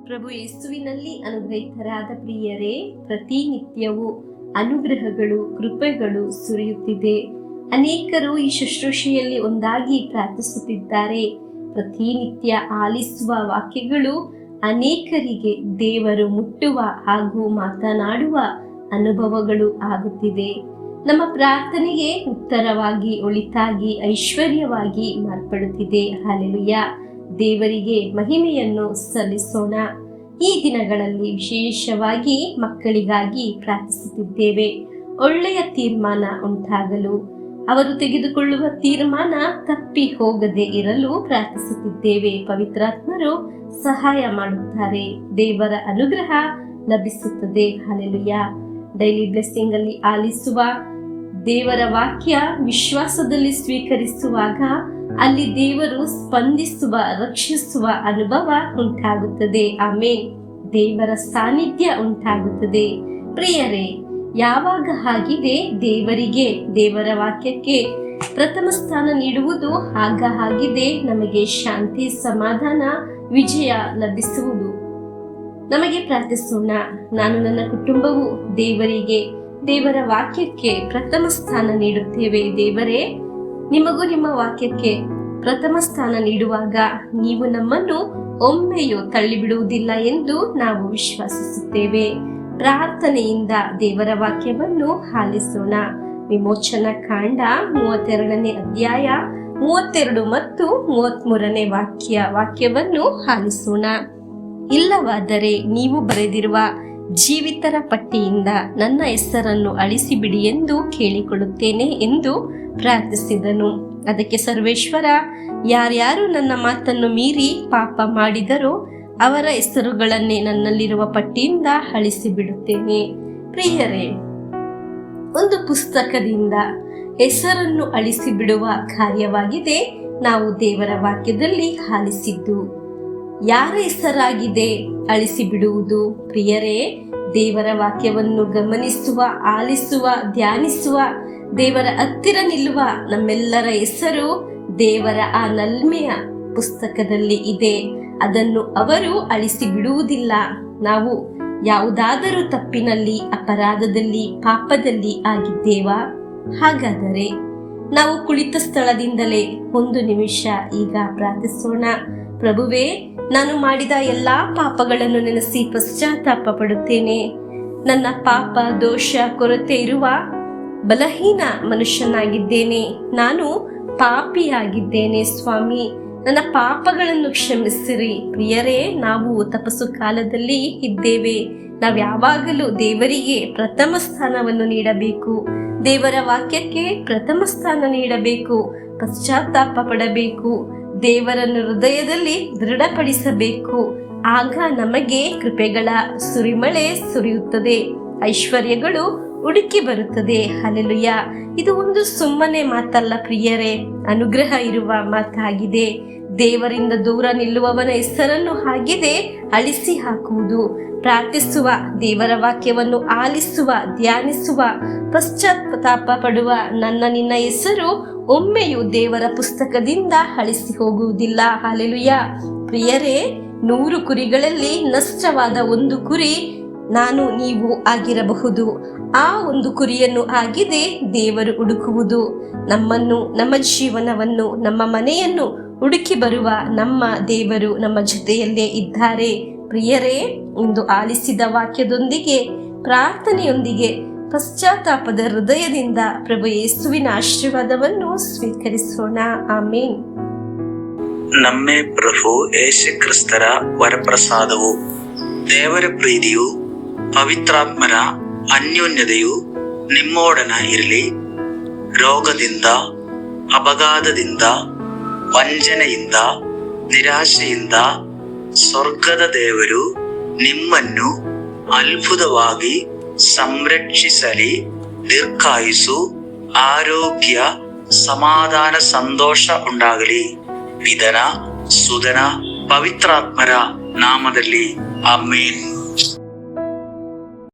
ಪ್ರಭು ಯೇಸುವಿನಲ್ಲಿ ಅನುಗ್ರಹಿತರಾದ ಪ್ರಿಯರೇ, ಪ್ರತಿನಿತ್ಯವೂ ಅನುಗ್ರಹಗಳು, ಕೃಪೆಗಳು ಸುರಿಯುತ್ತಿದೆ. ಅನೇಕರು ಈ ಶುಶ್ರೂಷೆಯಲ್ಲಿ ಒಂದಾಗಿ ಪ್ರಾರ್ಥಿಸುತ್ತಿದ್ದಾರೆ. ಪ್ರತಿನಿತ್ಯ ಆಲಿಸುವ ವಾಕ್ಯಗಳು ಅನೇಕರಿಗೆ ದೇವರು ಮುಟ್ಟುವ ಹಾಗೂ ಮಾತನಾಡುವ ಅನುಭವಗಳು ಆಗುತ್ತಿದೆ. ನಮ್ಮ ಪ್ರಾರ್ಥನೆಗೆ ಉತ್ತರವಾಗಿ, ಒಳಿತಾಗಿ, ಐಶ್ವರ್ಯವಾಗಿ ಮಾರ್ಪಡುತ್ತಿದೆ. ಹಲ್ಲೆಲೂಯಾ! ದೇವರಿಗೆ ಮಹಿಮೆಯನ್ನು ಸಲ್ಲಿಸೋಣ. ಈ ದಿನಗಳಲ್ಲಿ ವಿಶೇಷವಾಗಿ ಮಕ್ಕಳಿಗಾಗಿ ಪ್ರಾರ್ಥಿಸುತ್ತಿದ್ದೇವೆ. ಒಳ್ಳೆಯ ತೀರ್ಮಾನ ಉಂಟಾಗಲು, ಅವರು ತೆಗೆದುಕೊಳ್ಳುವ ತೀರ್ಮಾನ ತಪ್ಪಿ ಹೋಗದೆ ಇರಲು ಪ್ರಾರ್ಥಿಸುತ್ತಿದ್ದೇವೆ. ಪವಿತ್ರಾತ್ಮರು ಸಹಾಯ ಮಾಡುತ್ತಾರೆ. ದೇವರ ಅನುಗ್ರಹ ಲಭಿಸುತ್ತದೆ. ಹಲ್ಲೆಲೂಯಾ! ಡೈಲಿ ಬ್ಲೆಸ್ಸಿಂಗ್ ಅಲ್ಲಿ ಆಲಿಸುವ ದೇವರ ವಾಕ್ಯ ವಿಶ್ವಾಸದಲ್ಲಿ ಸ್ವೀಕರಿಸುವಾಗ ಅಲ್ಲಿ ದೇವರು ಸ್ಪಂದಿಸುವ, ರಕ್ಷಿಸುವ ಅನುಭವ ಉಂಟಾಗುತ್ತದೆ. ಆಮೇನ್. ದೇವರ ಸಾನ್ನಿಧ್ಯ ಉಂಟಾಗುತ್ತದೆ. ಪ್ರಿಯರೇ, ಯಾವಾಗ ಆಗಿದೆ ದೇವರಿಗೆ, ದೇವರ ವಾಕ್ಯಕ್ಕೆ ಪ್ರಥಮ ಸ್ಥಾನ ನೀಡುವುದು, ಆಗಿದೆ ನಮಗೆ ಶಾಂತಿ, ಸಮಾಧಾನ, ವಿಜಯ ಲಭಿಸುವುದು. ನಮಗೆ ಪ್ರಾರ್ಥಿಸೋಣ. ನಾನು, ನನ್ನ ಕುಟುಂಬವು ದೇವರಿಗೆ, ದೇವರ ವಾಕ್ಯಕ್ಕೆ ಪ್ರಥಮ ಸ್ಥಾನ ನೀಡುತ್ತೇವೆ. ದೇವರೇ, ನಿಮಗೂ ನಿಮ್ಮ ವಾಕ್ಯಕ್ಕೆ ಪ್ರಥಮ ಸ್ಥಾನ ನೀಡುವಾಗ ನೀವು ನಮ್ಮನ್ನು ಒಮ್ಮೆಯೂ ತಳ್ಳಿಬಿಡುವುದಿಲ್ಲ ಎಂದು ನಾವು ವಿಶ್ವಾಸಿಸುತ್ತೇವೆ. ಪ್ರಾರ್ಥನೆಯಿಂದ ದೇವರ ವಾಕ್ಯವನ್ನು ಆಲಿಸೋಣ. ವಿಮೋಚನ ಕಾಂಡ 32ನೇ ಅಧ್ಯಾಯ 32 ಮತ್ತು 33ನೇ ವಾಕ್ಯವನ್ನು ಆಲಿಸೋಣ. ಇಲ್ಲವಾದರೆ ನೀವು ಬರೆದಿರುವ ಜೀವಿತರ ಪಟ್ಟಿಯಿಂದ ನನ್ನ ಹೆಸರನ್ನು ಅಳಿಸಿಬಿಡಿ ಎಂದು ಕೇಳಿಕೊಳ್ಳುತ್ತೇನೆ ಎಂದು ಪ್ರಾರ್ಥಿಸಿದನು. ಅದಕ್ಕೆ ಸರ್ವೇಶ್ವರ, ಯಾರ್ಯಾರು ನನ್ನ ಮಾತನ್ನು ಮೀರಿ ಪಾಪ ಮಾಡಿದರೋ ಅವರ ಹೆಸರುಗಳನ್ನೇ ನನ್ನಲ್ಲಿರುವ ಪಟ್ಟಿಯಿಂದ ಅಳಿಸಿಬಿಡುತ್ತೇನೆ. ಪ್ರಿಯರೇ, ಒಂದು ಪುಸ್ತಕದಿಂದ ಹೆಸರನ್ನು ಅಳಿಸಿಬಿಡುವ ಕಾರ್ಯವಾಗಿದೆ ನಾವು ದೇವರ ವಾಕ್ಯದಲ್ಲಿ ಆಲಿಸಿದ್ದು. ಯಾರ ಹೆಸರಾಗಿದೆ ಅಳಿಸಿಬಿಡುವುದು? ಪ್ರಿಯರೇ, ದೇವರ ವಾಕ್ಯವನ್ನು ಗಮನಿಸುವ, ಆಲಿಸುವ, ಧ್ಯಾನಿಸುವ, ದೇವರ ಹತ್ತಿರ ನಿಲ್ಲುವ ನಮ್ಮೆಲ್ಲರ ಹೆಸರು ದೇವರ ಆ ನಲ್ಮೆಯ ಪುಸ್ತಕದಲ್ಲಿ ಇದೆ. ಅದನ್ನು ಅವರು ಅಳಿಸಿ ಬಿಡುವುದಿಲ್ಲ. ನಾವು ಯಾವುದಾದರೂ ತಪ್ಪಿನಲ್ಲಿ, ಅಪರಾಧದಲ್ಲಿ, ಪಾಪದಲ್ಲಿ ಆಗಿದ್ದೇವಾ? ಹಾಗಾದರೆ ನಾವು ಕುಳಿತ ಸ್ಥಳದಿಂದಲೇ 1 ನಿಮಿಷ ಈಗ ಪ್ರಾರ್ಥಿಸೋಣ. ಪ್ರಭುವೇ, ನಾನು ಮಾಡಿದ ಎಲ್ಲಾ ಪಾಪಗಳನ್ನು ನೆನೆಸಿ ಪಶ್ಚಾತ್ತಾಪ ಪಡುತ್ತೇನೆ. ನನ್ನ ಪಾಪ, ದೋಷ, ಕೊರತೆ ಇರುವ ಬಲಹೀನ ಮನುಷ್ಯನಾಗಿದ್ದೇನೆ. ನಾನು ಪಾಪಿಯಾಗಿದ್ದೇನೆ. ಸ್ವಾಮಿ, ನನ್ನ ಪಾಪಗಳನ್ನು ಕ್ಷಮಿಸಿರಿ. ಪ್ರಿಯರೇ, ನಾವು ತಪಸ್ಸು ಕಾಲದಲ್ಲಿ ಇದ್ದೇವೆ. ನಾವು ಯಾವಾಗಲೂ ದೇವರಿಗೆ ಪ್ರಥಮ ಸ್ಥಾನವನ್ನು ನೀಡಬೇಕು. ದೇವರ ವಾಕ್ಯಕ್ಕೆ ಪ್ರಥಮ ಸ್ಥಾನ ನೀಡಬೇಕು. ಪಶ್ಚಾತ್ತಾಪ ಪಡಬೇಕು. ದೇವರನ್ನು ಹೃದಯದಲ್ಲಿ ದೃಢಪಡಿಸಬೇಕು. ಆಗ ನಮಗೆ ಕೃಪೆಗಳ ಸುರಿಮಳೆ ಸುರಿಯುತ್ತದೆ, ಐಶ್ವರ್ಯಗಳು ಹುಡುಕಿ ಬರುತ್ತದೆ. ಹಲ್ಲೆಲೂಯಾ! ಇದು ಒಂದು ಸುಮ್ಮನೆ ಮಾತಲ್ಲ ಪ್ರಿಯರೇ, ಅನುಗ್ರಹ ಇರುವ ಮಾತಾಗಿದೆ. ದೇವರಿಂದ ದೂರ ನಿಲ್ಲುವವನ ಹೆಸರನ್ನು ಆಗಿದೆ ಅಳಿಸಿ ಹಾಕುವುದು. ಪ್ರಾರ್ಥಿಸುವ, ದೇವರ ವಾಕ್ಯವನ್ನು ಆಲಿಸುವ, ಧ್ಯಾನಿಸುವ, ಪಶ್ಚಾತ್ತಾಪ ಪಡುವ ನನ್ನ ನಿನ್ನ ಹೆಸರು ಒಮ್ಮೆಯೂ ದೇವರ ಪುಸ್ತಕದಿಂದ ಅಳಿಸಿ ಹೋಗುವುದಿಲ್ಲ. ಹಲ್ಲೆಲೂಯಾ! ಪ್ರಿಯರೇ, 100 ಕುರಿಗಳಲ್ಲಿ ನಷ್ಟವಾದ 1 ಕುರಿ ನಾನು, ನೀವು ಆಗಿರಬಹುದು. ಆ 1 ಕುರಿಯನ್ನು ಆಗಿದೆ ದೇವರು ಹುಡುಕುವುದು. ನಮ್ಮನ್ನು, ನಮ್ಮ ಜೀವನವನ್ನು, ನಮ್ಮ ಮನೆಯನ್ನು ಹುಡುಕಿ ಬರುವ ನಮ್ಮ ದೇವರು ನಮ್ಮ ಜೊತೆಯಲ್ಲೇ ಇದ್ದಾರೆ. ಪ್ರಿಯರೇ, ಇಂದು ಆಲಿಸಿದ ವಾಕ್ಯದೊಂದಿಗೆ, ಪ್ರಾರ್ಥನೆಯೊಂದಿಗೆ, ಪಶ್ಚಾತ್ತಾಪದ ಹೃದಯದಿಂದ ಪ್ರಭು ಯೇಸುವಿನ ಆಶೀರ್ವಾದವನ್ನು ಸ್ವೀಕರಿಸೋಣ. ಆಮೇನ್. ನಮ್ಮೇ ಪ್ರಭು ಯೇಸು ಕ್ರಿಸ್ತರ ವರಪ್ರಸಾದವು, ದೇವರ ಪ್ರೀತಿಯು, ಪವಿತ್ರಾತ್ಮರ ಅನ್ಯೋನ್ಯತೆಯು ನಿಮ್ಮೊಡನ ಇರಲಿ. ರೋಗದಿಂದ, ಅಪಘಾತದಿಂದ, ವಂಚನೆಯಿಂದ, ನಿರಾಶೆಯಿಂದ ಸ್ವರ್ಗದ ದೇವರು ನಿಮ್ಮನ್ನು ಅದ್ಭುತವಾಗಿ ಸಂರಕ್ಷಿಸಲಿ. ದೀರ್ಘಾಯುಸ್ಸು, ಆರೋಗ್ಯ, ಸಮಾಧಾನ, ಸಂತೋಷ ಉಂಟಾಗಲಿ. ಪಿತನ, ಸುತನ, ಪವಿತ್ರಾತ್ಮರ ನಾಮದಲ್ಲಿ ಆಮೇನ್.